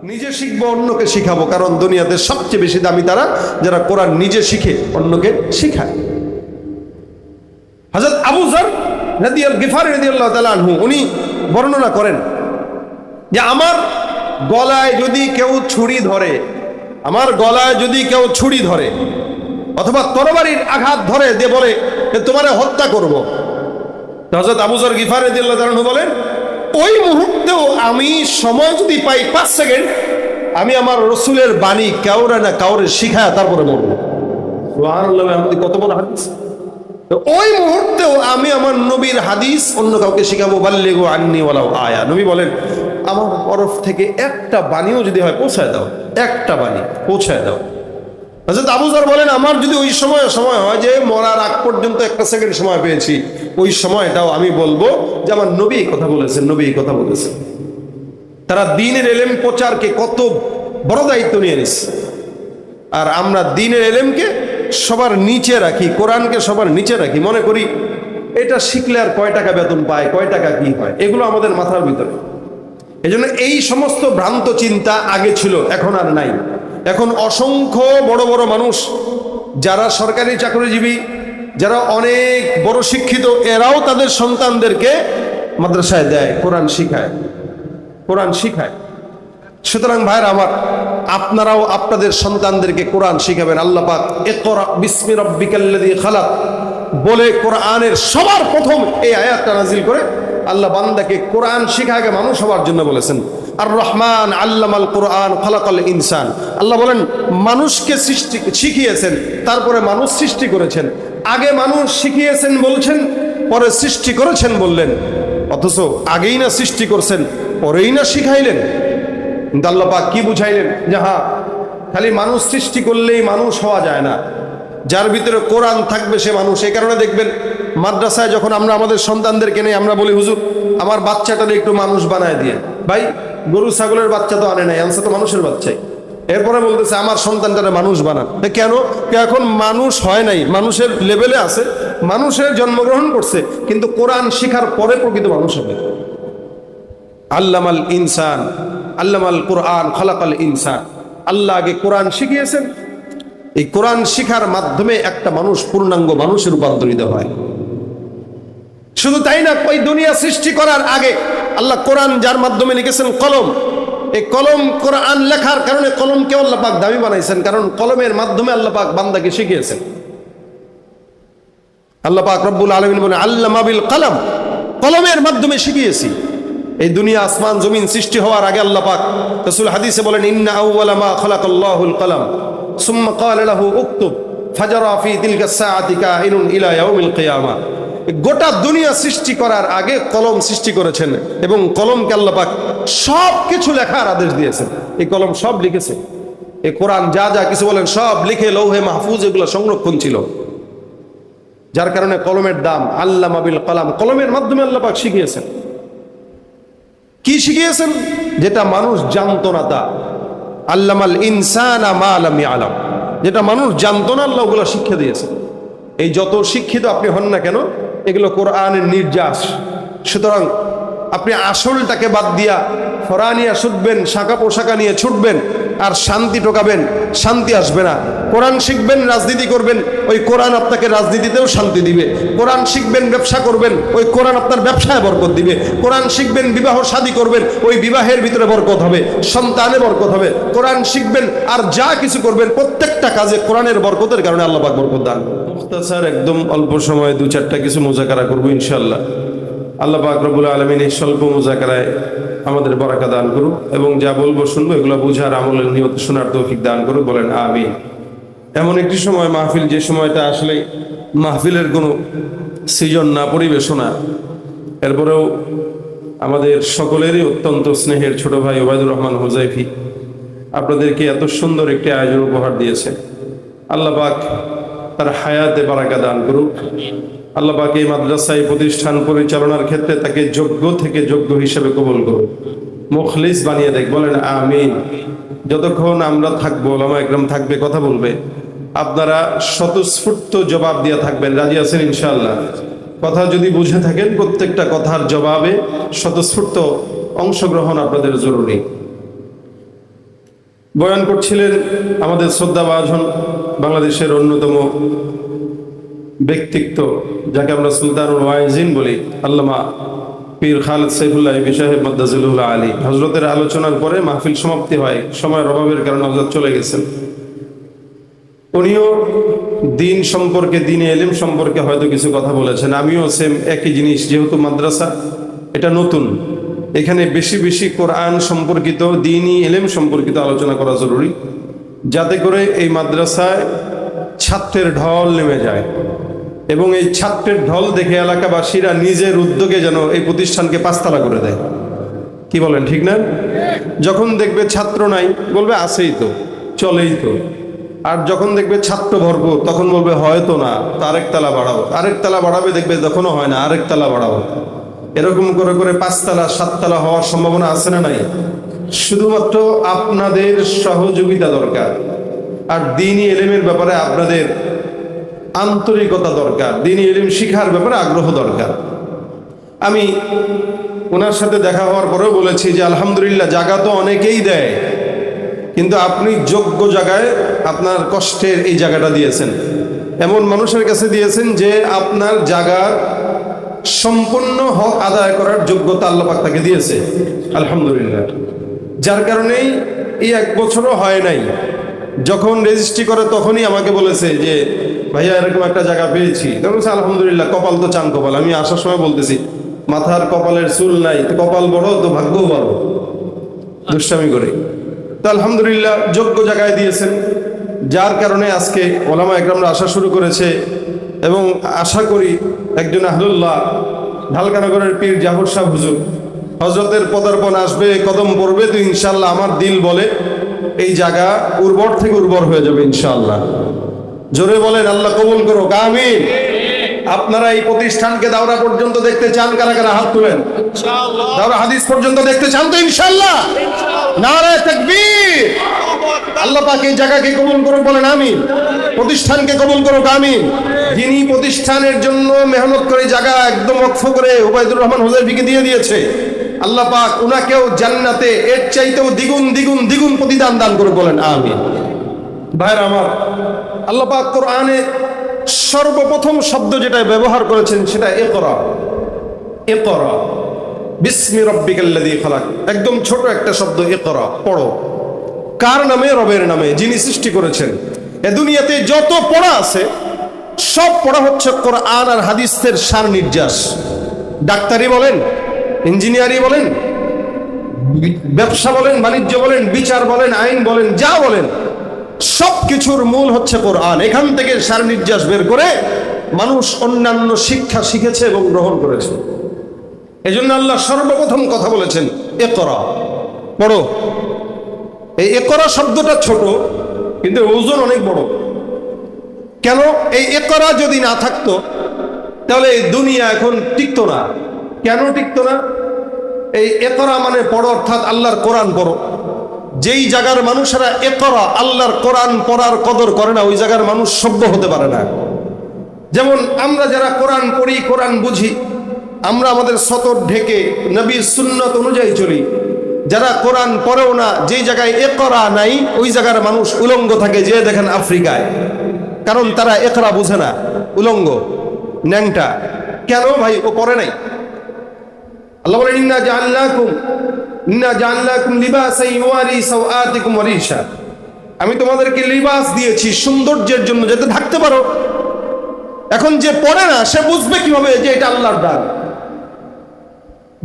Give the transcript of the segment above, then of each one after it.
নিজে শিখবো, অন্যকে শিখাবো, কারণ দুনিয়াতে সবচেয়ে বেশি দামি তারা যারা কোরআন নিজে শিখে অন্যকে শিখায়। হযরত আবু যর গিফারি রাদিয়াল্লাহু তাআলা আনহু উনি বর্ণনা করেন যে আমার গলায় যদি কেউ ছুরি ধরে, আমার গলায় যদি কেউ ছুরি ধরে অথবা তরবারির আঘাত ধরে দিয়ে বলে যে তোমারে হত্যা করব, হযরত আবু যর গিফারি রাদিয়াল্লাহু তাআলা আনহু বলেন ওই মুহূর্তেও আমি সময় যদি পাই 5 সেকেন্ড, আমি আমার রসুলের বাণী কাউরে না কাউরে শিখায় তারপরে বলবো। সুবহানাল্লাহ, আমাদের কত বড় হাদিস। ওই মুহূর্তেও আমি আমার নবীর হাদিস অন্য কাউকে শিখাবো। বাল্লিগু আন্নি ওয়ালাউ আয়া, নবী বলেন আমার তরফ থেকে একটা বাণীও যদি হয় পৌঁছায় দাও, একটা বাণী পৌঁছায় দাও। হযরত আবু যর বলেন আমার যদি ওই সময় হয় যে মরার আগ পর্যন্ত 1 সেকেন্ড সময় পেয়েছি, ওই সময়টাও আমি বলবো যে আমার নবী কথা বলেছেন, নবী কথা বলেছেন। তারা দ্বীনের ইলম প্রচারকে কত বড় দায়িত্ব নিয়ে নিছে, আর আমরা দ্বীনের ইলমকে সবার নিচে রাখি, কোরআনকে সবার নিচে রাখি, মনে করি এটা শিখলে আর কয় টাকা বেতন পায়, কয় টাকা কি হয়, এগুলো আমাদের মাথার ভিতরে। এজন্য এই সমস্ত ভ্রান্ত চিন্তা আগে ছিল, এখন আর নাই। এখন অসংখ্য বড় বড় মানুষ যারা সরকারি চাকরিজীবী, যারা অনেক বড় শিক্ষিত, এরাও তাদের সন্তানদেরকে মাদ্রাসায় দেয়, কোরআন শিখায়, কোরআন শিখায়। সুতরাং ভাইরা আমার, আপনারাও আপনাদের সন্তানদেরকে কোরআন শিখাবেন। আল্লাহ পাক ইকরা বিসমি রাব্বিকাল্লাযী খালাক বলে কোরআনের সবার প্রথম এই আয়াতটা নাজিল করে আল্লাহ বান্দাকে কোরআন শিখাকে মানুষ হওয়ার জন্য বলেছেন। আর রহমান আল্লামাল কোরআন খালাকাল ইনসান, আল্লাহ বলেন মানুষকে সৃষ্টি শিখিয়েছেন, তারপরে মানুষ সৃষ্টি করেছেন। আগে মানুষ শিখিয়েছেন বলছেন, পরে সৃষ্টি করেছেন বললেন, অথচ আগেই না সৃষ্টি করছেন, পরেই না শিখাইলেন। কিন্তু আল্লাহ পাক কি বুঝাইলেন যে হ্যাঁ, খালি মানুষ সৃষ্টি করলেই মানুষ হওয়া যায় না, যার ভিতরে কোরআন থাকবে সে মানুষ। এই কারণে দেখবেন মাদ্রাসায় যখন আমরা আমাদের সন্তানদেরকে নেই, আমরা বলি হুজুর আমার বাচ্চাটাকে একটু মানুষ বানায় দিয়ে। ভাই, গরু ছাগলের বাচ্চা তো আনে নাই, আনছে তো মানুষের বাচ্চাই। এরপরে বলতেছে আমার সন্তানটাকে মানুষ বানান। কেন? এখন মানুষ হয় নাই, মানুষের লেভেলে আছে, মানুষের জন্মগ্রহণ করছে, কিন্তু কোরআন শিখার পরে প্রকৃত মানুষ হবে। আল্লামাল ইনসান আল্লামাল কোরআন খালাকাল ইনসান, আল্লাহ আগে কোরআন শিখিয়েছেন। এই কোরআন শিখার মাধ্যমে একটা মানুষ পূর্ণাঙ্গ মানুষে রূপান্তরিত হয়। শুধু তাই না, ওই দুনিয়া সৃষ্টি করার আগে আল্লাহ কোরআন যার মাধ্যমে লিখেছেন কলম, এই কলম কোরআন লেখার কারণে কলমকে আল্লাহ পাক দামি বানাইছেন, কারণ কলমের মাধ্যমে আল্লাহ পাক বান্দাকে শিখিয়েছেন। আল্লাহ পাক রব্বুল আলামিন বলেন আল্লামা বিল কলম, কলমের মাধ্যমে শিখিয়েছি। এই দুনিয়া আসমান জমিন সৃষ্টি হওয়ার আগে আল্লাহ পাক রাসূল হাদিসে বলেন ইন্না আউওয়ালা মা খালাকাল্লাহুল কলম সুম্মা ক্বালা লাহু উকতুব ফাজারা ফি তিলকা সাআতি কাইনুন ইলা ইয়াউমিল কিয়ামা। গোটা দুনিয়া সৃষ্টি করার আগে কলম সৃষ্টি করেছেন এবং কলমকে আল্লাহ পাক সব কিছু লেখার আদেশ দিয়েছেন। এই কলম সব লিখেছে, এই কোরআন যা যা কিছু বলেন সব লিখে লৌহে মাহফুজ এগুলো সংরক্ষণ ছিল, যার কারণে কলমের দাম। আল্লামা বিল কলম, কলমের মাধ্যমে আল্লাহ পাক শিখিয়েছেন। কি শিখিয়েছেন? যেটা মানুষ জানতো না তা। আল্লামাল ইনসানা মা লাম ইয়ালাম, যেটা মানুষ জানতো না আল্লাহ ওগুলো শিক্ষা দিয়েছেন। এই যত শিক্ষিত আপনি হন না কেন, এগুলো কোরআনের নির্যাস। সুতরাং আপনি আসলটাকে বাদ দিয়া ফরানিয়া ছুটবেন, শাখা পোশাকা নিয়ে ছুটবেন আর শান্তি টোকাবেন, শান্তি আসবে না। কোরআন শিখবেন, রাজনীতি করবেন, ওই কোরআন আপনাকে রাজনীতিতেও শান্তি দিবে। কোরআন শিখবেন, ব্যবসা করবেন, ওই কোরআন আপনার ব্যবসায় বরকত দিবে। কোরআন শিখবেন, বিবাহ শাদী করবেন, ওই বিবাহের ভিতরে বরকত হবে, সন্তানে বরকত হবে। কোরআন শিখবেন আর যা কিছু করবেন প্রত্যেকটা কাজে কোরআনের বরকতের কারণে আল্লাহ পাক বরকত দান। মুখতাসার একদম অল্প সময়ে 2-4টা কিছু মুজাকারা করবো ইনশাআল্লাহ। আল্লাহ পাক রব্বুল আলামিন এই স্বল্প মুজাকারায় আমাদের বরাকা দান করুক এবং যা বলবো শুনবো এগুলো বুঝার আমলের নিয়ত শোনার তৌফিক দান করুক, বলেন আমিন। এমন একটি সময় মাহফিল, যে সময়টা আসলে মাহফিলের কোনো সৃজন না, পরিবেশনা, এরপরেও আমাদের সকলেরই অত্যন্ত স্নেহের ছোট ভাই ওবায়দুর রহমান হুজাইফি আপনাদেরকে এত সুন্দর একটি আয়োজন উপহার দিয়েছে। আল্লাহ পাক তার হায়াতে বারাকা দান করুক। আল্লাহ পাক এই মাদ্রাসায় প্রতিষ্ঠান পরিচালনার ক্ষেত্রে তাকে যোগ্য থেকে যোগ্য হিসেবে কবুল করুন, মুখলিস বানিয়ে দেখ, বলেন আমিন। যতক্ষণ আমরা থাকবো, ওলামা একরাম থাকবে, কথা বলবে, আপনারা স্বতঃস্ফূর্ত জবাব দিয়ে থাকবেন। রাজি আছেন ইনশাআল্লাহ? কথা যদি বুঝে থাকেন, প্রত্যেকটা কথার জবাবে স্বতঃস্ফূর্ত অংশগ্রহণ আপনাদের জরুরি। বয়ান করছিলেন আমাদের শ্রদ্ধাভাজন বাংলাদেশের অন্যতম ব্যক্তিত্ব, যাকে আমরা সুলতানুল ওয়াইজিন বলি, আল্লামা পীর খালেদ সাইফুল্লাহ ইবি সাহেব মাদ্দাজিলুল আলী। হজরতের আলোচনার পরে মাহফিল সমাপ্তি হয়, সময়ের অভাবের কারণে হজরত চলে গেছেন। উনিও দিন সম্পর্কে, দিনে এলিম সম্পর্কে হয়তো কিছু কথা বলেছেন। আমিও সেম একই জিনিস, যেহেতু মাদ্রাসা এটা নতুন, এখানে বেশি বেশি কোরআন সম্পর্কিত, দিনই এলিম সম্পর্কিত আলোচনা করা জরুরি, যাতে করে এই মাদ্রাসায় ছাত্রের ঢল নেমে যায় এবং এই ছাত্রের ঢল দেখে এলাকাবাসীরা নিজের উদ্যোগে যেন এই প্রতিষ্ঠানকে পাঁচতলা করে দেয়। কি বলেন, ঠিক না? যখন দেখবে ছাত্র নাই, বলবে আছেই তো, চলেই তো। আর যখন দেখবে ছাত্র ভরপুর, তখন বলবে হয়তো না, তো আরেক তালা বাড়াবো, আরেক তালা বাড়াবে, দেখবে তখনও হয় না, আরেক তালা বাড়াবো। এরকম করে করে পাঁচতলা, সাততলা হওয়ার সম্ভাবনা আছে না নাই? শুধুমাত্র আপনাদের সহযোগিতা দরকার, আর দ্বীনি ইলমের ব্যাপারে আপনাদের আন্তরিকতা দরকার, দ্বীনি ইলম শিখার ব্যাপারে আগ্রহ দরকার। আমি ওনার সাথে দেখা হওয়ার পরেও বলেছি যে আলহামদুলিল্লাহ, জায়গা তো অনেকেই দেয়, কিন্তু আপনি যোগ্য জায়গায় আপনার কষ্টের এই জায়গাটা দিয়েছেন, এমন মানুষের কাছে দিয়েছেন যে আপনার জায়গার সম্পূর্ণ হক আদায় করার যোগ্যতা আল্লাহ পাক তাকে দিয়েছে, আলহামদুলিল্লাহ। যার কারণেই এই 1 বছরও হয় নাই, যখন রেজিস্ট্রি করে তখনই আমাকে বলেছে যে ভাইয়া এরকম একটা জায়গা পেয়েছি। তখন বলছে আলহামদুলিল্লাহ, কপাল তো চান কপাল। আমি আসার সময় বলতেছি মাথার কপালের চুল নাই, তো কপাল বড় তো ভাগ্যও বড়, দুষ্টামি করে। তো আলহামদুলিল্লাহ যোগ্য জায়গায় দিয়েছেন, যার কারণে আজকে ওলামা একরামরা আসা শুরু করেছে। এবং আশা করি একজন আহলুল্লাহ ঢালকানগরের পীর জাফর শাহ হুজুর, হজরতের পদার্পণ আসবে, কদম পড়বে, তো ইনশাল্লাহ আমার দিল বলে এই জায়গা উর্বর থেকে উর্বর হয়ে যাবে ইনশাআল্লাহ। জোরে বলেন আল্লাহ কবুল করুক, আমিন। আপনারা এই প্রতিষ্ঠানকে দাওরা পর্যন্ত দেখতে চান? কারা কারা হাত তুলেন? দাওরা হাদিস পর্যন্ত দেখতে চান তো ইনশাআল্লাহ? নারে তাকবীর! আল্লাহ পাক এই জায়গাকে কবুল করুক, বলেন আমিন। প্রতিষ্ঠানকে কবুল করুক, আমিন। যিনি প্রতিষ্ঠানের জন্য মেহনত করে জায়গা একদম ওয়াকফ করে উবাইদুর রহমান হুযাইফিকে দিয়ে দিয়েছে, আল্লাহ পাক উনাকেও জান্নাতে এর চাইতেও দ্বিগুণ দ্বিগুণ দ্বিগুণ প্রতিদান দান করুক, বলেন আমিন। ভাইরা আমার, আল্লাহ পাক কোরআনে সর্বপ্রথম শব্দ যেটা ব্যবহার করেছেন সেটা ইকরা। ইকরা বিসমি রাব্বিকাল্লাযী খালাক, একদম ছোট একটা শব্দ, ইকরা, পড়ো। কার নামে? রবের নামে, যিনি সৃষ্টি করেছেন। এ দুনিয়াতে যত পড়া আছে সব পড়া হচ্ছে কোরআন আর হাদিসের সার নির্যাস। ডাক্তারি বলেন, ইঞ্জিনিয়ারিং বলেন, ব্যবসা বলেন, বাণিজ্য বলেন, বিচার বলেন, আইন বলেন, যা বলেন, সব কিছুর মূল হচ্ছে কোরআন। এখান থেকে সার নির্যাস বের করে মানুষ অন্যান্য শিক্ষা শিখেছে এবং গ্রহণ করেছে। এজন্য আল্লাহ সর্বপ্রথম কথা বলেছেন ইকরা, পড়ো। এই ইকরা শব্দটা ছোট, কিন্তু ওজন অনেক বড়। কেন? এই ইকরা যদি না থাকতো তাহলে এই দুনিয়া এখন টিকতো না। কেন টিকতো না? এই ইকরা মানে পড়ো, অর্থাৎ আল্লাহর কোরআন পড়ো। যেই জায়গার মানুষেরা ইকরা, আল্লাহর কোরআন পড়ার কদর করে না, ওই জায়গার মানুষ সভ্য হতে পারে না। যেমন আমরা যারা কোরআন পড়ি, কোরআন বুঝি, আমরা আমাদের সতর ঢেকে নবীর সুন্নত অনুযায়ী চলি। যারা কোরআন পড়েও না, যেই জায়গায় ইকরা নাই, ওই জায়গার মানুষ উলঙ্গ থাকে। যে দেখেন আফ্রিকায়, কারণ তারা ইকরা বুঝে না, উলঙ্গ, ন্যাংটা। কেন ভাই? ও পড়ে নাই। আল্লাহ বলেন ইন্না জাআলনাকুম লিবাসান ইউয়ারি সাওআতিকুম ওয়া রিশা, আমি তোমাদেরকে লিবাস দিয়েছি সৌন্দর্যের জন্য, যাতে ঢাকতে পারো। এখন যে পড়ে না সে বুঝবে কিভাবে যে এটা আল্লাহর দান?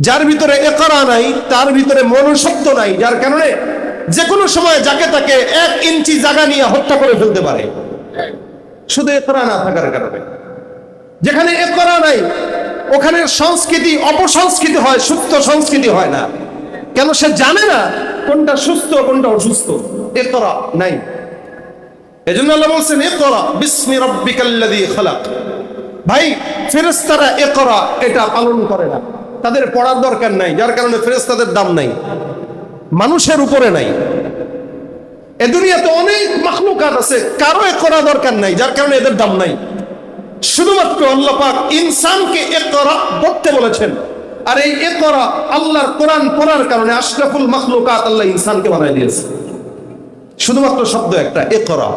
যার ভিতরে ইকরা নাই, তার ভিতরে মনুষ্যত্ব নাই, যার কারণে যে কোনো সময় যাকে তাকে 1 ইঞ্চি জায়গা নিয়ে হত্যা করে ফেলতে পারে, শুধু ইকরা না থাকার কারণে। যেখানে ইকরা নাই ওখানে সংস্কৃতি অপসংস্কৃতি হয়, সুস্থ সংস্কৃতি হয় না। কেন? সে জানে না কোনটা সুস্থ কোনটা অসুস্থ, ইকরা নাই। এজন্য আল্লাহ বলছেন ইকরা বিসমি রাব্বিকাল্লাযী খালাক। ভাই, ফেরেশতারা ইকরা এটা পালন করে না, তাদের পড়ার দরকার নাই, যার কারণে ফেরেশতাদের দাম নাই, মানুষের উপরে নাই। এ দুনিয়াতে অনেক মাখলুকাত আছে, কারো ইকরা দরকার নাই, যার কারণে এদের দাম নাই। শুধুমাত্র আল্লাহ পাক ইনসানকে ইকরা পড়তে বলেছেন, আর এই ইকরা আল্লাহর কোরআন পড়ার কারণে আশরাফুল মাখলুকাত আল্লাহ ইনসানকে বানাই দিয়েছে। শুধুমাত্র শব্দ একটা, ইকরা।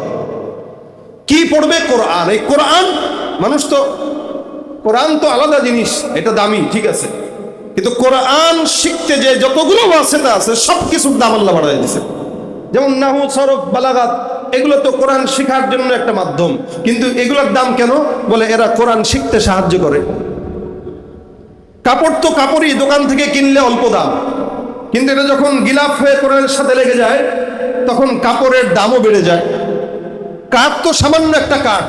কি পড়বে? কোরআন। এই কোরআন, মানুষ তো কোরআন তো আলাদা জিনিস, এটা দামি, ঠিক আছে, কিন্তু কোরআন শিখতে যে যতগুলো ওয়াসিতা আছে সবকিছুর দাম আল্লাহ বাড়ায় দিয়েছে। যেমন নাহু, সরফ, বালাগাত, এগুলো তো কোরআন শেখার জন্য একটা মাধ্যম, কিন্তু এগুলোর দাম কেন? বলে এরা কোরআন শিখতে সাহায্য করে। কাপড় তো কাপড়ই, দোকান থেকে কিনলে অল্প দাম, কিন্তু এটা যখন গিলাফ হয়ে কোরআনের সাথে লেগে যায় তখন কাপড়ের দামও বেড়ে যায়। কাঠ তো সামান্য একটা কাঠ,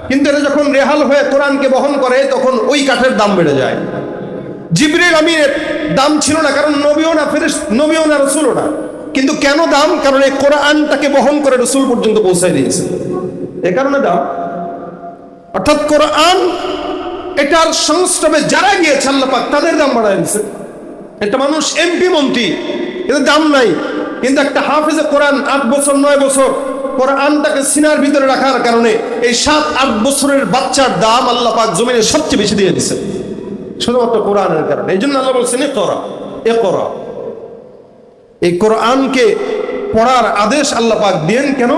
কিন্তু এটা যখন রেহাল হয়ে কোরআনকে বহন করে তখন ওই কাঠের দাম বেড়ে যায়। জিবরিল আমিনের দাম ছিল না, কারণ নবীও না, ফেরেশতা নবীও না, রাসূলও না, কিন্তু কেন দাম? কারণ এই কোরআনটাকে বহন করে রাসূল পর্যন্ত পৌঁছায় দিয়েছে, এ কারণে দাম। অর্থাৎ কোরআন এটার সংস্রবে যারা গিয়েছে আল্লাহ পাক তাদের দাম বাড়ায় দিয়েছে। একটা মানুষ এমপি মন্ত্রী, এদের দাম নাই, কিন্তু একটা হাফেজে কোরআন 8 বছর 9 বছর কোরআনটাকে সিনার ভিতরে রাখার কারণে এই 7-8 বছরের বাচ্চার দাম আল্লাহ পাক জমিনে সবচেয়ে বেশি দিয়ে দিয়েছে, শুধুমাত্র কোরআনের কারণে। এই জন্য আল্লাহ বলছেন ইকরা, ইকরা। এই কোরআনকে পড়ার আদেশ আল্লাহ পাক দেন কেন?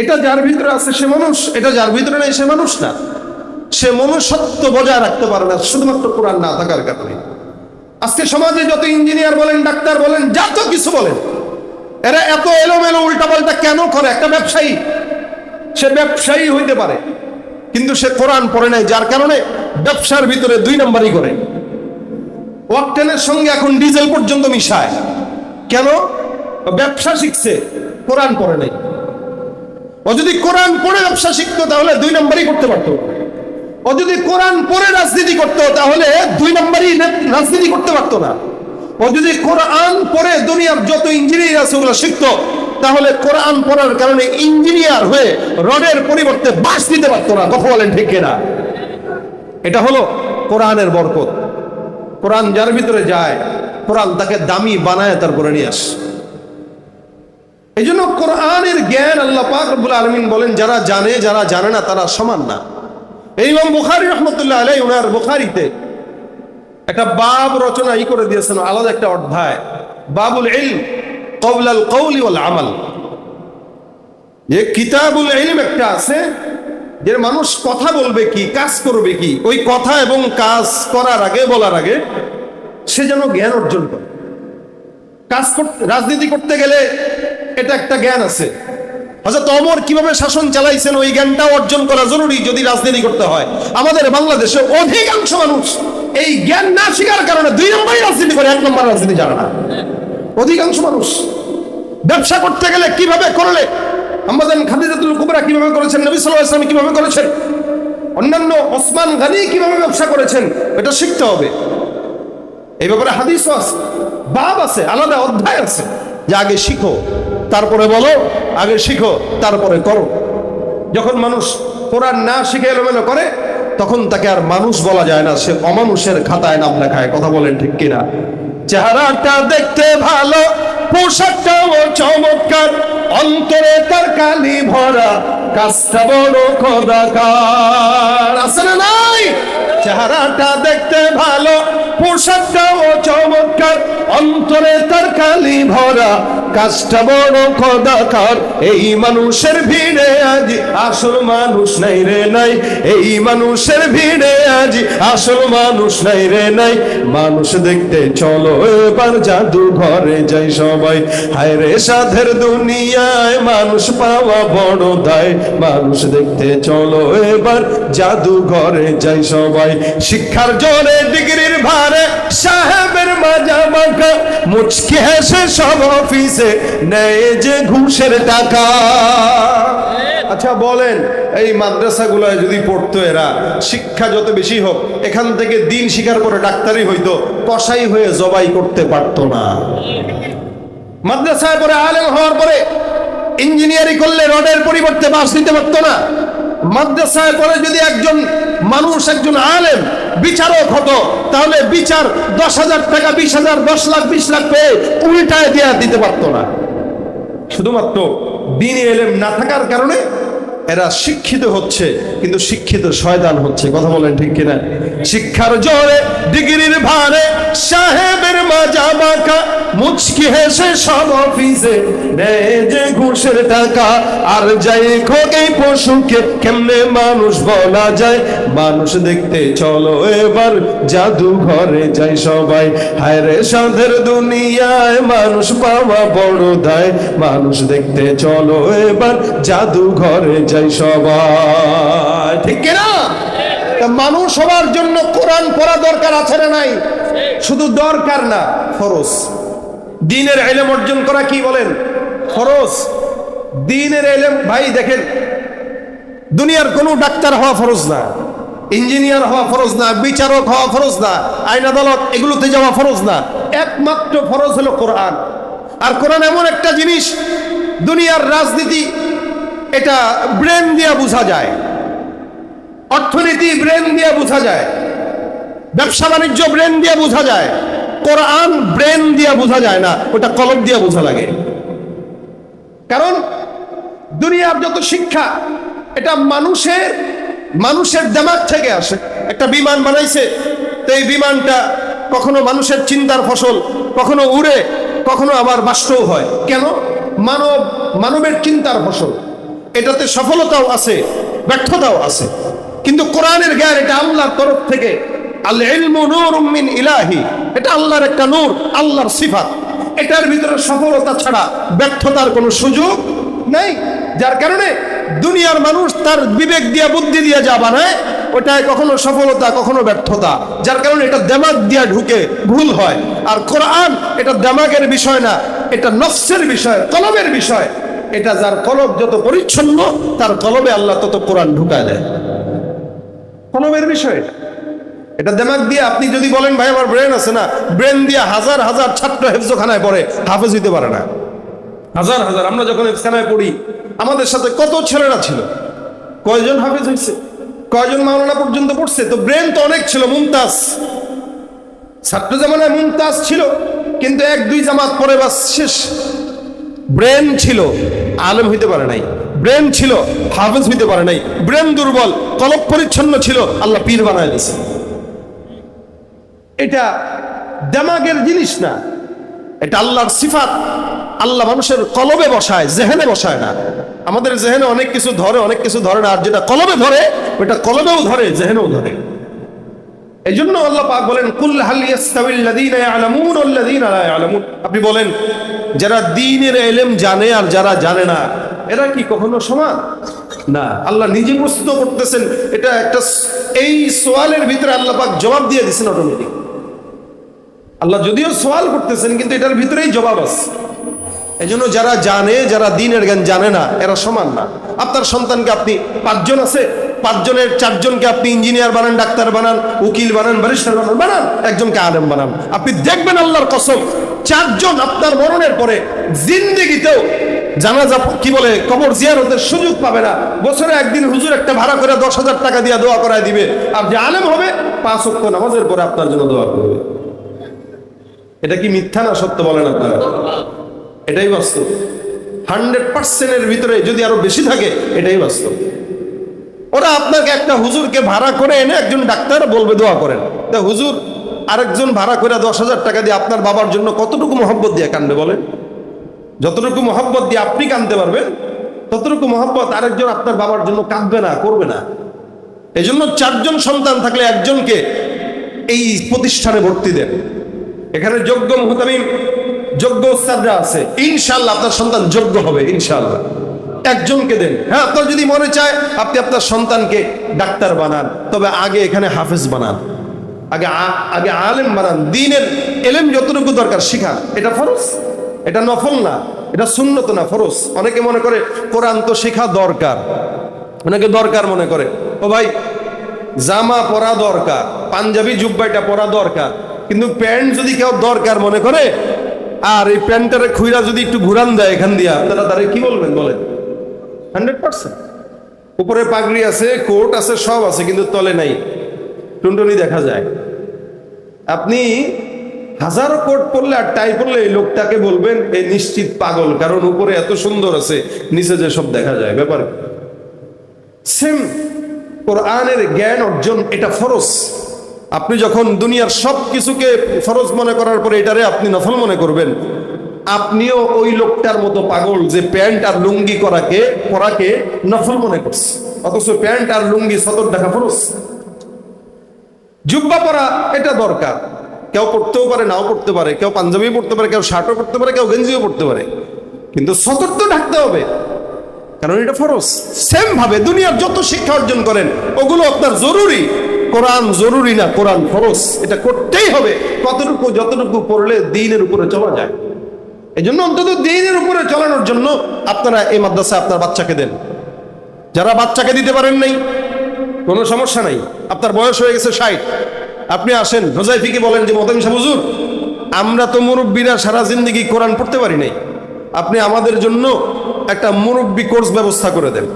এটা যার ভিতরে আছে সে মানুষ, এটা যার ভিতরে নেই সে মানুষ না, সে মনুষ্যত্ব বজায় রাখতে পারে না শুধুমাত্র কোরআন না থাকার কারণে। আজকে সমাজে যত ইঞ্জিনিয়ার বলেন, ডাক্তার বলেন, যত কিছু বলেন, এরা এত এলোমেলো উল্টাপাল্টা কেন করে? একটা ব্যবসায়ী, সে ব্যবসায়ী হইতে পারে, কিন্তু সে কোরআন পড়ে নাই, যার কারণে ব্যবসার ভিতরে 2 নম্বরই করে। ওয়াকটেনের সঙ্গে এখন ডিজেল পর্যন্ত মিশায়। কেন? ব্যবসা শিখছে, কোরআন পড়ে নাই। ও যদি কোরআন পড়ে ব্যবসা শিখতো তাহলে 2 নম্বরই করতে পারতো। ও যদি কোরআন পড়ে রাজনীতি করতো তাহলে 2 নম্বরই রাজনীতি করতে পারতো না। ও যদি কোরআন পড়ে দুনিয়ার যত ইঞ্জিনিয়ার আছে ওগুলো শিখতো তাহলে কোরআন পড়ার কারণে ইঞ্জিনিয়ার হয়ে রডের পরিবর্তে বাঁশ দিতে পারতো না। কথা বলেন ঠিক কিনা? এটা হলো কোরআনের বরকত। কোরআন যার ভিতরে যায়, কোরআন তাকে দামি বানায় তারপরে নিয়ে আসে। এই জন্য কোরআনের জ্ঞান আল্লাহ পাক রব্বুল আলামিন বলেন যারা জানে যারা জানে না তারা সমান না। এই ইমাম বুখারী রাহমাতুল্লাহ আলাইহি ওনার বুখারীতে একটা বাব রচনা করে দিয়েছেন, আলাদা একটা অধ্যায়, বাবুল ইলম ক্বাবলাল কওলি ওয়াল আমাল। যে কিতাবুল ইলম একটা আছে, যে মানুষ কথা বলবে কি, কাজ করবে কি, ওই কথা এবং কাজ করার আগে, বলার আগে সে যেন জ্ঞান অর্জন করে। কাজ করতে, রাজনীতি করতে গেলে এটা একটা জ্ঞান আছে। হযরত ওমর কিভাবে শাসন চালাইছেন ওই জ্ঞানটাও অর্জন করা জরুরি যদি রাজনীতি করতে হয়। আমাদের বাংলাদেশে অধিকাংশ মানুষ এই জ্ঞান না শিখার কারণে 2 নম্বরই রাজনীতি করে, 1 নম্বর রাজনীতি জানে না অধিকাংশ মানুষ। ব্যবসা করতে গেলে কিভাবে করলে, আম্মাজান খাদিজাতুল কুবরা কিভাবে করেছেন, নবী সাল্লাল্লাহু আলাইহি ওয়াসাল্লাম কিভাবে করেছেন, অন্যান্য ওসমান গনি কিভাবে ব্যবসা করেছেন, এটা শিখতে হবে। এই ব্যাপারে হাদিস আছে, বাব আছে, আলাদা অধ্যায় আছে, যে আগে শিখো তারপরে বলো, আগে শিখো তারপরে করো। যখন মানুষ কোরআন না শিখে এলোমেলো করে তখন তাকে আর মানুষ বলা যায় না, সে অমানুষের খাতায় নাম লেখায়। কথা বলেন ঠিক কিনা? চেহারাটা দেখতে ভালো, পোশাকটাও চমৎকার, অন্তরে তার কালি ভরা, কাজটা বড় কদাকার। আছে না নাই? চেহারাটা দেখতে ভালো, পোশাকটাও চমৎকার, অন্তরে তার কালি ভরা, কাজটা বড় কদাকার। এই মানুষের ভিড়ে আজ আসল মানুষ নাই রে নাই, এই মানুষের ভিড়ে আজ আসল মানুষ নাই রে নাই। মানুষ দেখতে চলো এবার জাদু ঘরে যাই সবাই, হায় রে সাধের দুনিয়ায় মানুষ পাওয়া বড় দায়। মানুষ দেখতে চলো এবার জাদু ঘরে যাই সবাই, শিক্ষার জোরে ডিগ্রির ভারে সাহেবের মাজা মাখা, মুচকি হেসে সব অফিসে নেয় যে ঘুষের টাকা। আচ্ছা বলেন, এই মাদ্রাসাগুলোয় যদি পড়তো এরা, শিক্ষা যত বেশি হোক, এখান থেকে দিন শিখার পরে ডাক্তারই হইতো, কসাই হয়ে জবাই করতে পারতো না। মাদ্রাসায় পরে আলেম হওয়ার পরে ইঞ্জিনিয়ারিং করলে রডের পরিবর্তে বাঁশ দিতে পারতো না। মাদ্রাসায় পরে যদি একজন মানুষ, একজন আলেম বিচারক হতো, তাহলে বিচার 10,000 টাকা, 20,000, 10 লাখ, 20 লাখ পেয়ে উল্টায় দিয়ে দিতে পারতো না। শুধুমাত্র দ্বীনি ইলম না থাকার কারণে এরা শিক্ষিত হচ্ছে, কিন্তু শিক্ষিত শয়তান হচ্ছে। কথা বলেন ঠিক কিনা? শিক্ষার জোরে ডিগ্রির ভারে সাহেবের মাজা মাখা মুচকি হেসে সব অফিসে নেয় যে ঘুষের টাকা। আর যাই খোকে পশুকে কেমনে মানুষ বলা যায়, মানুষ দেখতে চলো এবার জাদুঘরে যাই সবাই। হায় রে সাধের দুনিয়ায় মানুষ পাওয়া বড় দায়, মানুষ দেখতে চলো এবার জাদুঘরে যাই সবাই। ঠিক কিনা? মানুষ হওয়ার জন্য কোরআন পড়া দরকার আছে না নাই? শুধু দরকার না, ফরজ। দ্বীনের ইলম অর্জন করা কি বলেন? ফরজ। দ্বীনের ইলম, ভাই দেখেন, দুনিয়ার কোনো ডাক্তার হওয়া ফরজ না, ইঞ্জিনিয়ার হওয়া ফরজ না, বিচারক হওয়া ফরজ না, আইন আদালত এগুলোতে যাওয়া ফরজ না। একমাত্র ফরজ হলো কোরআন। আর কোরআন এমন একটা জিনিস, দুনিয়ার রাজনীতি এটা ব্রেন দিয়ে বোঝা যায়, অর্থনীতি ব্রেন দিয়ে বোঝা যায়, ব্যবসা বাণিজ্য ব্রেন দিয়ে বোঝা যায়। কোরআন ব্রেন দিয়ে বোঝা যায় না, ওটা কলম দিয়ে বোঝা লাগে। কারণ দুনিয়ার যত শিক্ষা এটা মানুষের দিমাগ থেকে আসে। একটা বিমান বানাইছে, তো এই বিমানটা কখনো মানুষের চিন্তার ফসল, কখনো উড়ে, কখনো আবার বাস্তব হয়। কেন? মানবের চিন্তার ফসল। এটাতে সফলতাও আছে, ব্যর্থতাও আছে। কিন্তু কোরআনের জ্ঞান এটা আল্লাহর তরফ থেকে। আল ইলমু নূরুম মিন ইলাহি, এটা আল্লাহর একটা নূর, আল্লাহর সিফাত। এটার ভিতরে সফলতা ছাড়া ব্যর্থতার কোনো সুযোগ নাই। যার কারণে দুনিয়ার মানুষ তার বিবেক দিয়ে, বুদ্ধি দিয়ে যা বানায়, ওটায় কখনো সফলতা কখনো ব্যর্থতা। যার কারণে এটা দিমাগ দিয়ে ঢুকে ভুল হয়। আর কোরআন এটা দিমাগের বিষয় না, এটা নফসের বিষয়, কলবের বিষয়। এটা যার কলব যত পরিচ্ছন্ন, তার কলবে আল্লাহ তত কোরআন ঢুকায় দেয়। কলবের বিষয় এটা দিমাগ দিয়ে আপনি যদি বলেন ভাই আমার ব্রেন আছে না, ব্রেন দিয়ে হাজার হাজার ছাত্র হেফজখানায় পড়ে, হাফেজ হইতে পারে না। হাজার হাজার। আমরা যখন হেফজখানায় পড়ি, আমাদের সাথে কত ছেলেরা ছিল, কয়জন হাফেজ হয়েছে, কয়জন মাওলানা পর্যন্ত পড়ছে। তো ব্রেন তো অনেক ছিল, মুমতাজ। ছাত্র জামানায় মুমতাজ ছিল, কিন্তু এক দুই জামাত পরে বাস শেষ। ব্রেন ছিল, আলেম হইতে পারে নাই। ব্রেন ছিল, হাফেজ হইতে পারে নাই। ব্রেন দুর্বল, কলব পরিচ্ছন্ন ছিল, আল্লাহ পীর বানায় দিয়েছে। এটা দিমাগের জিনিস না, এটা আল্লাহর সিফাত। আল্লাহ মানুষের কলবে বসায়, জেহেনে বসায় না। আমাদের জেহেনে অনেক কিছু ধরে, অনেক কিছু ধরে না। আর যেটা কলবে ধরে, ওটা কলবেও ধরে, জেহেনেও ধরে। এই জন্য আল্লাহ পাক বলেন, কুল হাল ইয়াস্তাবিল লাযীনা ইয়ালামুন ওয়াল লাযীনা লা ইয়ালামুন। আপনি বলেন, যারা দ্বীনের ইলম জানে আর যারা জানে না, এরা কি কখনো সমান? না। আল্লাহ নিজে প্রশ্ন করতেছেন। এটা একটা, এই সওয়ালের ভিতরে আল্লাহ পাক জবাব দিয়ে দিয়েছেন অটোমেটিক। আল্লাহ যদিও সওয়াল করতেছেন, কিন্তু এটার ভিতরেই জবাব আছে। এই জন্য যারা জানে, যারা দ্বীনের জ্ঞান জানে না, এরা সমান না। আপনার সন্তানকে আপনি, 5 জন আছে, 5 জনের 4 জনকে আপনি ইঞ্জিনিয়ার বানান, ডাক্তার বানান, উকিল বানান, ব্যারিস্টার বানান, একজনকে আলেম বানান। আপনি দেখবেন আল্লাহর কসম, 4 জন আপনার মরণের পরে জিন্দেগিতেও জানাজা কি বলে কবর জিয়ারতের সুযোগ পাবে না। বছরে একদিন হুজুর একটা ভাড়া করে 10,000 টাকা দিয়ে দোয়া করায় দিবে। আর যে আলেম হবে 5 ওয়াক্ত নামাজের পরে আপনার জন্য দোয়া করবে। এটা কি মিথ্যা না সত্য বলেন আপনারা? এটাই বাস্তব। 100% ভিতরে যদি আরো বেশি থাকে, এটাই বাস্তব। ওরা আপনাকে একটা হুজুরকে ভাড়া করে এনে একজন ডাক্তার বলবে দোয়া করেন, তা হুজুর আরেকজন ভাড়া করে 10,000 টাকা দিয়ে আপনার বাবার জন্য কতটুকু মহব্বত দিয়ে কান্দবে বলেন? যতটুকু মহব্বত দিয়ে আপনি কাঁদতে পারবেন, ততটুকু মহব্বত আরেকজন আপনার বাবার জন্য কাঁদবে না, করবে না। এই জন্য 4 জন সন্তান থাকলে একজনকে এই প্রতিষ্ঠানে ভর্তি দেন। এখানে যোগ্য মুহতামিম, যোগ্য উস্তাদরা আছে, ইনশাআল্লাহ আপনার সন্তান যোগ্য হবে ইনশাআল্লাহ। একজনকে দেন। হ্যাঁ, আপনার যদি মনে চায় আপনি আপনার সন্তানকে ডাক্তার বানান, তবে আগে এখানে হাফেজ বানান, আগে আলেম বানান। দ্বীনের ইলম যতটুকু দরকার শিখান। এটা ফরজ, এটা নফল না, এটা সুন্নত না, ফরজ। অনেকে মনে করে কোরআন তো শেখা দরকার, অনেকে দরকার মনে করে। ও ভাই, জামা পরা দরকার, পাঞ্জাবি জুব্বাইটা পরা দরকার, কিন্তু প্যান্ট যদি কেউ দরকার মনে করে, আর এই প্যান্টটারে খুইরা যদি একটু ঘুরান দেয় এখান দিয়ে, আপনারা তারে কি বলবেন বলেন? 100%। উপরে পাগড়ি আছে, কোট আছে, সব আছে, কিন্তু তলে নাই, টুনটুনি দেখা যায়। আপনি হাজারো কোট পরলে আর টাই পরলে এই লোকটাকে বলবেন এই নিশ্চিত পাগল, কারণ উপরে এত সুন্দর আছে, নিচে যে সব দেখা যায়। ব্যাপার সেম। কোরআনের জ্ঞান অর্জন এটা ফরজ। আপনি যখন দুনিয়ার সব কিছুকে ফরজ মনে করার পরে এটারে আপনি নফল মনে করবেন, আপনিও ওই লোকটার মতো পাগল যে প্যান্ট আর লুঙ্গি পরাকে নফল মনে করছে, অথচ প্যান্ট আর লুঙ্গি সতর টাকা ফরজ। জুব্বা পরা এটা দরকার, কেউ পড়তেও পারে নাও পড়তে পারে, কেউ পাঞ্জাবি পড়তে পারে, কেউ শার্টও পড়তে পারে, কেউ গেঞ্জিও পড়তে পারে, কিন্তু সতর তো ঢাকতে হবে, কারণ এটা ফরজ। সেম ভাবে দুনিয়ার যত শিক্ষা অর্জন করেন ওগুলো আপনার জরুরি। কোরআন জরুরি না, কোরআন ফরজ, এটা করতেই হবে। কতটুকু যতটুকু পড়লে দ্বীনের উপরে চলা যায়, এই জন্য অন্তত দ্বীনের উপরে চলানোর জন্য আপনারা এই মাদ্রাসায় আপনার বাচ্চাকে দেন। যারা বাচ্চাকে দিতে পারেন নাই, কোনো সমস্যা নাই, আপনার বয়স হয়ে গেছে 60, আপনি আসেন, হোজাইফিকে বলেন যে মতামি সাহেব হুজুর, আমরা তো মুরব্বীরা সারা জিন্দগি কোরআন পড়তে পারি নাই, আপনি আমাদের জন্য একটা মুরব্বী কোর্স ব্যবস্থা করে দেন,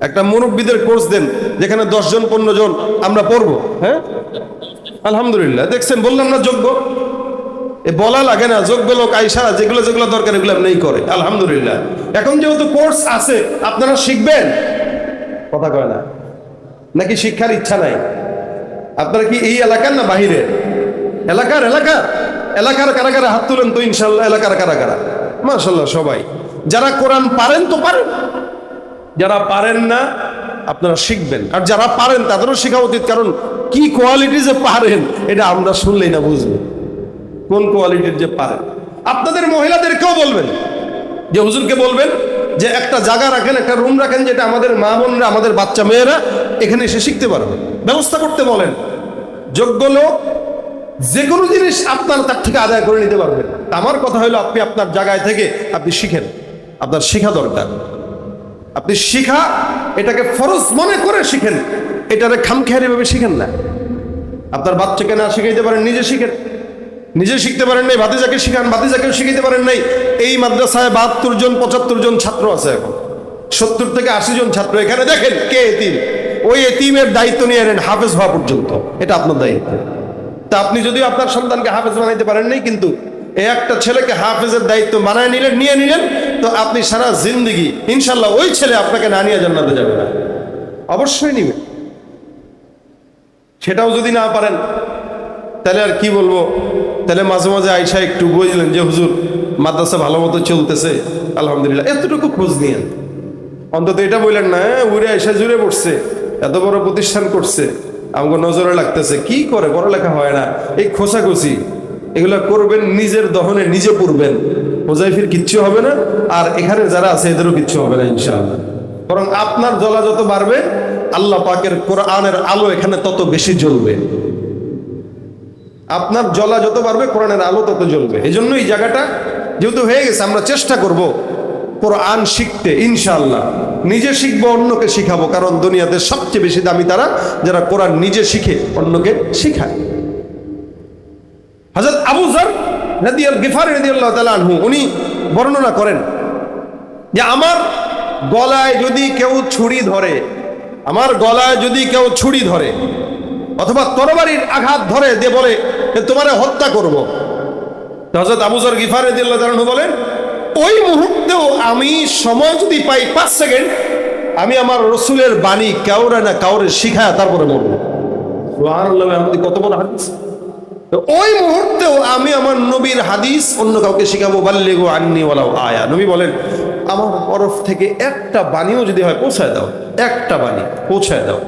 একটা মুরব্বীদের কোর্স দেন, যেখানে 10 জন 15 জন আমরা পড়বো। হ্যাঁ, আলহামদুলিল্লাহ, দেখছেন বললাম না যোগ্য, এ বলা লাগে না, যোগ্য লোক আইসা যেগুলো যেগুলো দরকার এগুলো নেই করে, আলহামদুলিল্লাহ। এখন যেহেতু কোর্স আছে, আপনারা শিখবেন, কথা কয় না নাকি? শিক্ষার ইচ্ছা নাই আপনারা? কি এই এলাকার না বাহিরের? এলাকার কারা কারা হাত তুলেন তো, ইনশাল্লাহ এলাকার কারা কারা? মাশাল্লাহ সবাই। যারা কোরআন পারেন তো পারেন, যারা পারেন না আপনারা শিখবেন, আর যারা পারেন তাদেরও শেখা উচিত, কারণ কি কোয়ালিটি যে পারেন এটা আমরা শুনলেই না বুঝবো কোন কোয়ালিটির যে পারেন। আপনাদের মহিলাদেরকেও বলবেন, যে হুজুরকে বলবেন যে একটা জায়গা রাখেন, একটা রুম রাখেন, যেটা আমাদের মা বোনরা, আমাদের বাচ্চা মেয়েরা এখানে এসে শিখতে পারবে, ব্যবস্থা করতে বলেন। যোগ্য লোক যে কোনো জিনিস আপনার তার থেকে আদায় করে নিতে পারবেন। আমার কথা হলো, আপনি আপনার জায়গায় থেকে আপনি শিখেন, আপনার শিখা দরকার। আপনি শিখা এটাকে ফরজ মনে করে শিখেন, এটারে খামখেয়ালি ভাবে শিখেন না। আপনার বাচ্চাকে না শিখাইতে পারেন, নিজে শিখেন। নিজে শিখতে পারেন নাই, ভাতিজাকে শিখান, ভাতিজাকেও শিখাইতে পারেন নাই। এই মাদ্রাসায় 72 জন 75 জন ছাত্র আছে, এখন 70 থেকে 80 জন ছাত্র। এখানে দেখেন কে এতিম, ওই এতিমের দায়িত্ব নিয়ে নেন হাফেজ হওয়া পর্যন্ত, এটা আপনার দায়িত্ব। তা আপনি যদিও আপনার সন্তানকে হাফেজ বানাইতে পারেন নাই, কিন্তু এই একটা ছেলেকে হাফেজের দায়িত্ব বানায় নিয়ে নিলেন, তো আপনি সারা জিন্দগি ইনশাল্লাহ ওই ছেলে আপনাকে না নিয়ে জান্নাতে যাবে না, অবশ্যই নিবে। সেটাও যদি না পারেন তাহলে আর কি বলবো, তাহলে মাঝে মাঝে আইসা একটু বুঝলেন যে হুজুর মাদ্রাসা ভালো মতো চলতেছে, আলহামদুলিল্লাহ, এতটুকু খোঁজ নিয়েন। অন্তত এটা বললেন না উড়ে আইসা জুড়ে পড়ছে, এত বড় প্রতিষ্ঠান করছে, আমাকে নজরে লাগতেছে, কি করে পড়ালেখা হয় না, এই খোঁচাখুচি এগুলো করবেন, নিজের দহনে নিজে পড়বেন, হোজাইফির কিচ্ছু হবে না, আর এখানে যারা আছে এদেরও কিচ্ছু হবে না ইনশাআল্লাহ। বরং আপনার জ্বলা যত বাড়বে, আল্লাহ পাকের কোরআনের আলো এখানে তত বেশি জ্বলবে। আপনার জ্বলা যত বাড়বে, কোরআনের আলো তত জ্বলবে। এই জন্য এই জায়গাটা যেহেতু হয়ে গেছে, আমরা চেষ্টা করব কোরআন শিখতে ইনশাআল্লাহ। নিজে শিখবো, অন্যকে শিখাবো, কারণ দুনিয়াতে সবচেয়ে বেশি দামি তারা যারা কোরআন নিজে শিখে অন্যকে শিখায়। হযরত আবু যর গিফারী রাদিয়াল্লাহু তাআলা আনহু উনি বর্ণনা করেন যে আমার গলায় যদি কেউ ছুরি ধরে, অথবা তরবারির আঘাত ধরে দিয়ে বলে তোমারে হত্যা করব, হযরত আবু যর গিফারী রাদিয়াল্লাহু তাআলা আনহু বলেন, ওই মুহূর্তেও আমি সময় যদি পাই 5 সেকেন্ড, আমি আমার রসুলের বাণী কাউরে না কাউরে শিখায় তারপরে বলবো। সুবহানাল্লাহ, আমাদের কত বড় হাদিস। ওই মুহূর্তেও আমি আমার নবীর হাদিস অন্য কাউকে শিখাবো। বাল্লিগু আন্নি ওয়ালাউ আয়া, নবী বলেন আমার তরফ থেকে একটা বাণীও যদি হয় পৌঁছায় দাও, একটা বাণী পৌঁছায় দাও।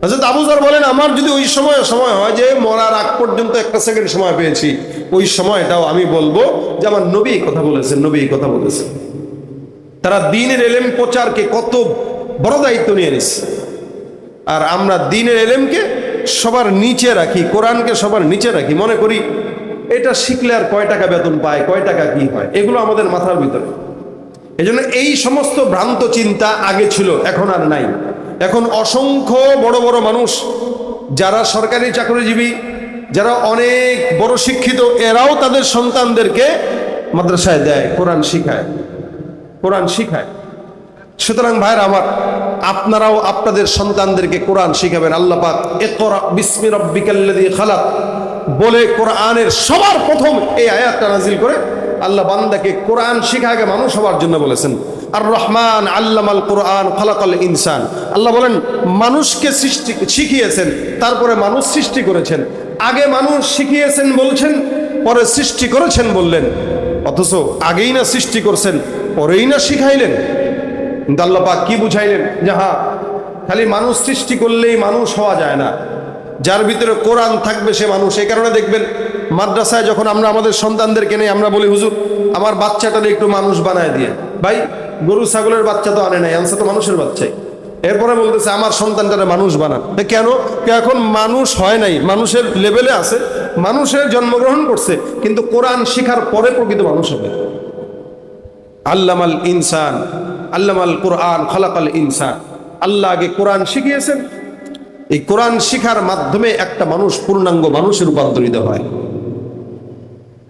হযরত আবু যর বলেন আমার যদি ওই সময় হয় যে মরার আগ পর্যন্ত 1 সেকেন্ড সময় পেয়েছি, ওই সময়টাও আমি বলবো যে আমার নবী কথা বলেছেন। তারা দ্বীনের ইলম প্রচারকে কত বড় দায়িত্ব নিয়ে নিছে, আর আমরা দ্বীনের ইলমকে সবার নিচে রাখি, কোরআনকে সবার নিচে রাখি, মনে করি এটা শিখলে আর কয় টাকা বেতন পায়, কয় টাকা কি হয়, এগুলো আমাদের মাথার ভিতরে। এই জন্য এই সমস্ত ভ্রান্ত চিন্তা আগে ছিল, এখন আর নাই। এখন অসংখ্য বড় বড় মানুষ যারা সরকারি চাকরিজীবী, যারা অনেক বড় শিক্ষিত, এরাও তাদের সন্তানদেরকে মাদ্রাসায় দেয়, কোরআন শিখায়। সুতরাং ভাইরা আমার, আপনারাও আপনাদের সন্তানদেরকে কোরআন শিখাবেন। আল্লাহ পাক ইকরা বিসমি রাব্বিকাল্লাযী খালাক বলে কোরআনের সবার প্রথম এই আয়াতটা নাজিল করে আল্লাহ বান্দাকে কোরআন শিখাকে মানুষ হওয়ার জন্য বলেছেন। আর রহমান আল্লামাল কোরআন খালাকাল ইনসান, আল্লাহ বলেন মানুষকে শিখিয়েছেন, তারপরে মানুষ সৃষ্টি করেছেন। আগে মানুষ শিখিয়েছেন বলছেন, পরে সৃষ্টি করেছেন বললেন, অথচ আগেই না সৃষ্টি করছেন, পরেই না শিখাইলেন। কিন্তু আল্লাহ পাক কি বুঝাইলেন যে হ্যাঁ, খালি মানুষ সৃষ্টি করলেই মানুষ হওয়া যায় না, যার ভিতরে কোরআন থাকবে সে মানুষ। এই কারণে দেখবেন মাদ্রাসায় যখন আমরা আমাদের সন্তানদেরকে নেই, আমরা বলি হুজুর আমার বাচ্চাটারে একটু মানুষ বানায় দিয়ে। ভাই, গরু ছাগলের বাচ্চা তো আনে নাই, আনছে তো মানুষের বাচ্চাই। এরপরে বলতেছে আমার সন্তানটারে মানুষ বানান। কেন? এখন মানুষ হয় নাই, মানুষের লেভেলে আছে, মানুষের জন্মগ্রহণ করছে, কিন্তু কোরআন শিখার পরে প্রকৃত মানুষ হবে। আল্লামাল ইনসান আল্লামাল কোরআন খালাকাল ইনসান, আল্লাহ আগে কোরআন শিখিয়েছেন। এই কোরআন শিখার মাধ্যমে একটা মানুষ পূর্ণাঙ্গ মানুষে রূপান্তরিত হয়।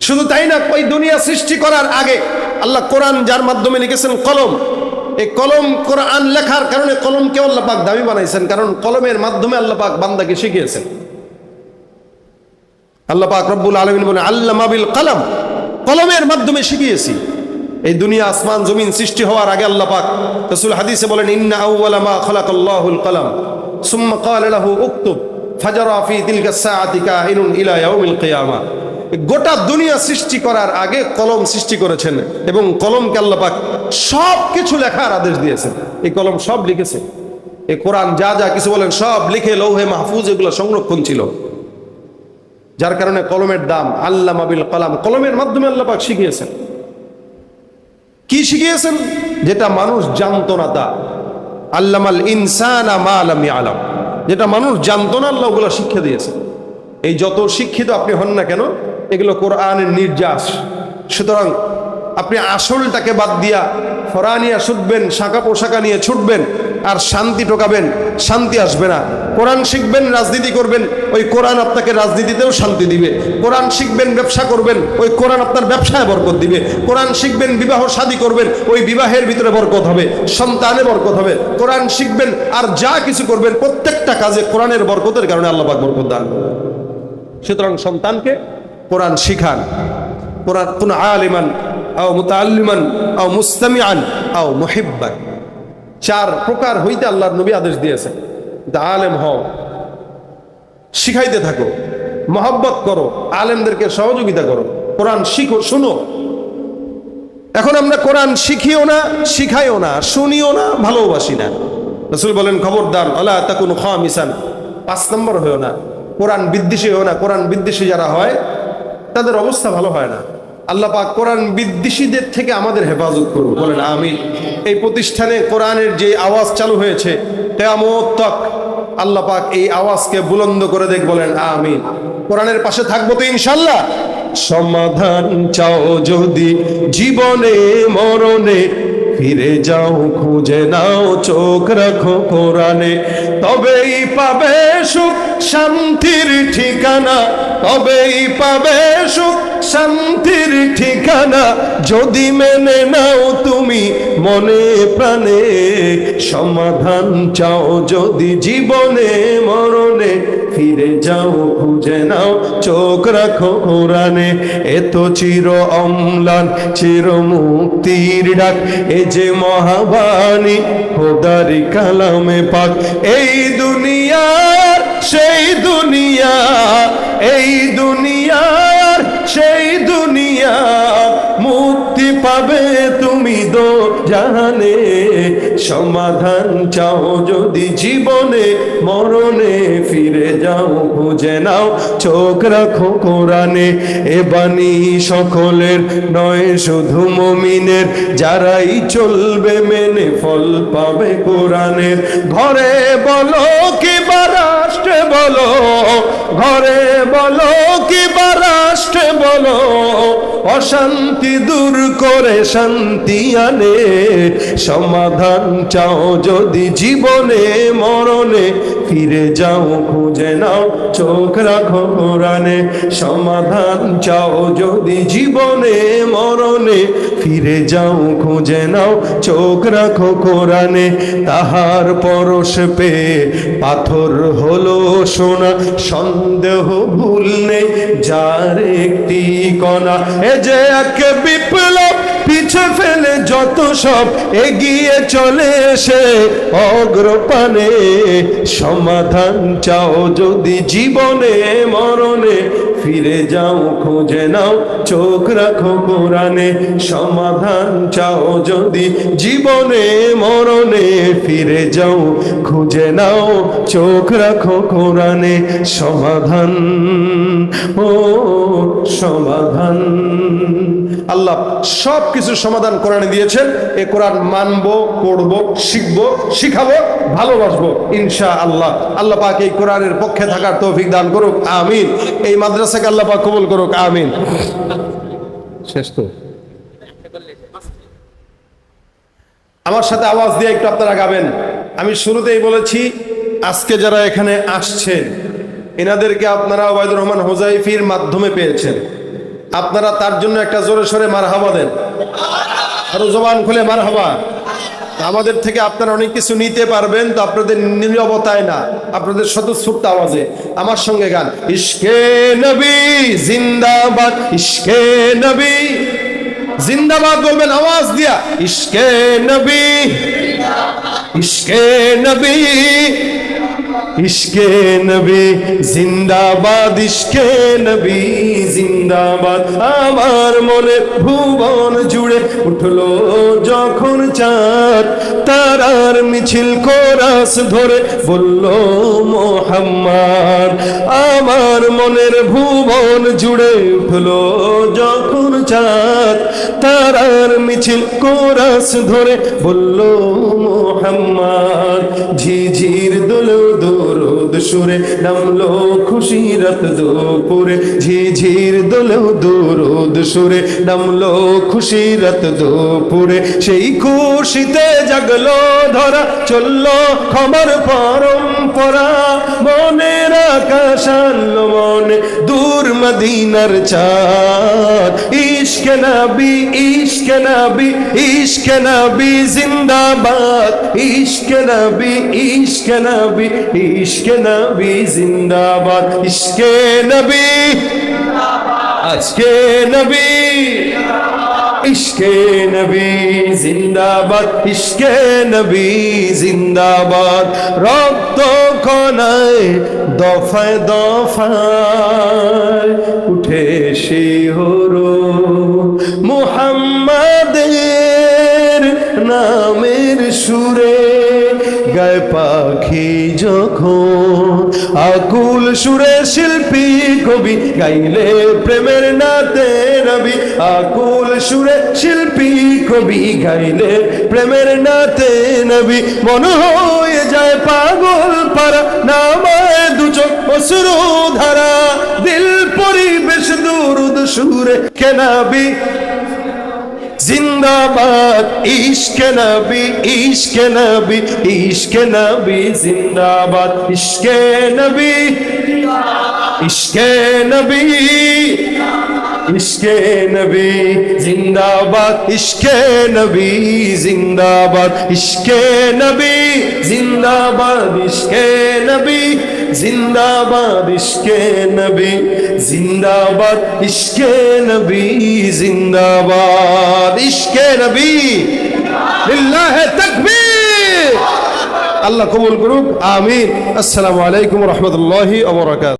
শুধু তাই না, ওই দুনিয়া সৃষ্টি করার আগে আল্লাহ কোরআন যার মাধ্যমে লিখেছেন কলম, এই কলম কোরআন লেখার কারণে কলমকে আল্লাহ পাক দামি বানাইছেন, কারণ কলমের মাধ্যমে আল্লাহ পাক বান্দাকে শিখিয়েছেন। আল্লাহ পাক রব্বুল আলামিন বলেন আল্লামা বিল কলম, কলমের মাধ্যমে শিখিয়েছি। এই দুনিয়া আসমান জমিন সৃষ্টি হওয়ার আগে আল্লাহ পাক রাসূল হাদিসে বলেন ইন্না আউওয়ালা মা খালাকাল্লাহুল কলম সুম্মা ক্বালা লাহু উকতুব ফাজারা ফি তিলকা সাআতি কাইনুন ইলা ইয়াউমিল কিয়ামা। গোটা দুনিয়া সৃষ্টি করার আগে কলম সৃষ্টি করেছেন এবং কলমকে আল্লাহ পাক সব কিছু লেখার আদেশ দিয়েছেন। এই কলম সব লিখেছে, এই কোরআন যা যা কিছু বলেন সব লিখে লৌহে মাহফুজ এগুলো সংরক্ষণ ছিল, যার কারণে কলমের দাম। আল্লামা বিল কলম, কলমের মাধ্যমে আল্লাহ পাক শিখিয়েছেন। কি শিখিয়েছেন? যেটা মানুষ জানতো না তা। আল্লামাল ইনসানা মা লাম ইয়ালাম, যেটা মানুষ জানতো না আল্লাহ ওগুলো শিক্ষা দিয়েছেন। এই যত শিক্ষিত আপনি হন না কেন, এগুলো কোরআনের নির্যাস। সুতরাং আপনি আসলটাকে বাদ দিয়া ফরানিয়া ছুটবেন, শাখা পোশাকা নিয়ে ছুটবেন আর শান্তি টোকাবেন, শান্তি আসবে না। কোরআন শিখবেন, রাজনীতি করবেন, ওই কোরআন আপনাকে রাজনীতিতেও শান্তি দিবে। কোরআন শিখবেন, ব্যবসা করবেন, ওই কোরআন আপনার ব্যবসায় বরকত দিবে। কোরআন শিখবেন, বিবাহ শাদী করবেন, ওই বিবাহের ভিতরে বরকত হবে, সন্তানে বরকত হবে। কোরআন শিখবেন আর যা কিছু করবেন প্রত্যেকটা কাজে কোরআনের বরকতের কারণে আল্লাহ পাক বরকত দান করবেন। সুতরাং সন্তানকে কোরআন শিখান। কোরআন কোন আলিমান আও মুতাআল্লিমান আও মুস্তামিআন আও মুহিব্বান, চার প্রকার হইতে আল্লাহর নবী আদেশ দিয়েছেন। আলেম হও, শিখাইতে থাকো, মহব্বত করো, আলেমদেরকে সহযোগিতা করো, কোরআন শিখো, শুনো। এখন আমরা কোরআন শিখিও না, শিখাইও না, শুনিও না, ভালোবাসি না। রাসূল বলেন খবরদার আলা তাকুনু খামিসান, 5 নম্বর হইও না, কোরআন বিদ্বেষী হইও না। কোরআন বিদ্বেষী যারা হয় তাদের অবস্থা ভালো হয় না। আল্লাহ পাক কোরআন বিদ্বেষীদের থেকে আমাদের হেফাজত করুন, বলেন আমিন। এই প্রতিষ্ঠানে কোরআনের যে আওয়াজ চালু হয়েছে কিয়ামত তক আল্লাহ পাক এই আওয়াজকে বুলন্দ করে দেখ, বলেন আমিন। কোরআনের পাশে থাকবো তো ইনশাআল্লাহ। সমাধান চাও যদি জীবনে মরণে, ফিরে যাও খুঁজে নাও চোখ রাখো কোরআনে, তবেই পাবে সুখ শান্তির ঠিকানা, তবেই পাবে সুখ শান্তির ঠিকানা, যদি মেনে নাও তুমি মনে প্রাণে। সমাধান চাও যদি জীবনে মরণে, ফিরে যাও খুঁজে নাও চোখ রাখো কোরআনে। এত চির অম্লান চির মুক্তির ডাক, এ যে মহাবাণী খোদার কালামে পাক। এই দুনিয়ার সেই দুনিয়া, এই দুনিয়ার সেই দুনিয়া, মুক্তি পাবে তুমি দো জাহানে। সমাধান চাও যদি জীবনে মরণে, ফিরে যাও খুঁজে নাও চোখ রাখো কোরআনে। এ বাণী সকলের নয় শুধু মুমিনের, যারাই চলবে মেনে ফল পাবে কোরআনের। ঘরে বলো কিবা রাষ্ট্রে বলো, ঘরে বলো কিবা রাষ্ট্রে বলো, অশান্তি দূর করে শান্তি আনে। সমাধান সমাধান চাও যদি জীবনে মরণে, ফিরে যাও খুঁজে নাও চোখ রাখো কোরআনে। সমাধান চাও যদি জীবনে মরণে, ফিরে যাও খুঁজে নাও চোখ রাখো কোরআনে। তাহার পরশ পেয়ে পাথর হলো সোনা, সন্দেহ ভুল নেই যার একটি কণা। এ যে এক বিপ্লব, পিছে ফেলে যত সব এগিয়ে চলে এসে অগ্রপানে। সমাধান চাও যদি জীবনে মরণে, ফিরে যাও খুঁজে নাও চোখ রাখো কোরআনে। সমাধান চাও যদি জীবনে মরণে, ফিরে যাও খুঁজে নাও চোখ রাখো কোরআনে। সমাধান, ও সমাধান। আল্লাহ সব কিছুর সমাধান কোরআনে দিয়েছেন। এই কোরআন মানবো, পড়বো, শিখবো, শিখাবো, ভালোবাসবো ইনশাআল্লাহ। আল্লাহ পাক এই কোরআনের পক্ষে থাকার তৌফিক দান করুক, আমিন। এই মাদ্রাসাকে আল্লাহ পাক কবুল করুক, আমিন। শেষ তো, আমার সাথে আওয়াজ দিয়ে একটু আপনারা গাবেন। আমি শুরুতেই বলেছি, আজকে যারা এখানে আসছেন এনাদেরকে আপনারা ওবায়দুর রহমান হুযাইফির মাধ্যমে পেয়েছেন। আপনারা তার জন্য একটা জোরে সোরে মারহাবা দেন, আরো জবান খুলে মারহাবা। আমাদের থেকে আপনারা অনেক কিছু নিতে পারবেন, তো আপনাদের নীরবতায় না, আপনাদের স্বতঃস্ফূর্ত আওয়াজে আমার সঙ্গে গান। ইশকে নবী জিন্দাবাদ, ইশকে নবী জিন্দাবাদ বলবেন আওয়াজ দিয়া। ইশকে নবী, ইশকে নবী, ইশকে নবী জিন্দাবাদ, ইশকে নবী জিন্দাবাদ। আমার মনে ভুবন জুড়ে উঠলো যখন চাঁদ, তারার মিছিল কোরাস ধরে বলল মুহাম্মদ। আমার মনের ভুবন জুড়ে উঠলো যখন চাঁদ, তারার মিছিল কোরাস ধরে বলল মুহাম্মদ। ঝিঝির দোলেও দরুদ সুরে নামলো খুশিরাত দুপুরে, ঝিঝির দোলেও দরুদ সুরে নামলো খুশিরাত দুপুরে। সেই খুশিতে জাগলো ধরা, চললো ক্ষমার পরম্পরা। মনের আকাশ আনলো মনে দূর মদিনার চাঁদ। ইশকে নবী, ইশকে নবী, ইশকে নবী জিন্দাবাদ, ইশকে নবী, ইশকে নবী, ইশকে নবী জিন্দাবাদ। ইশকে নবী, আজকে নবী, ইশকে নবী জিন্দাবাদ, ইশকে নবী জিন্দাবাদ। রক্ত কণায় দফায় দফায় উঠে শিহরণ, মুহাম্মাদের নামের সুরে গায় পাখি যখন। আকুল সুরে শিল্পী কবি গাইলে প্রেমের নাতে নবী। আকুল সুরে শিল্পী কবি গাইলে প্রেমের নাতে নবী। মন হয়ে যায় পাগল পারা, নামায় দু চোখ অশ্রু ধারা। দিল পরিবেশ দুরুদ সুরে কে নবী জিন্দাবাদ, ইশকে নবী, ইশকে নবী, ইশকে নবী জিন্দাবাদ। ইশকে নবী, ইশকে নবী, ইশকে নবী জিন্দাবাদ, ইশকে নবী জিন্দাবাদ। ইশকে নবী জিন্দাবাদ, ইশকে নবী জিন্দাবাদ, ইশকে নবী জিন্দাবাদ, ইশকে নবী জিন্দাবাদ। ইশকে নবী, লিল্লাহি তাকবীর। আল্লাহ কবুল করুক, আমিন। আসসালামু আলাইকুম ওয়া রাহমাতুল্লাহি ওয়া বারাকাতুহু।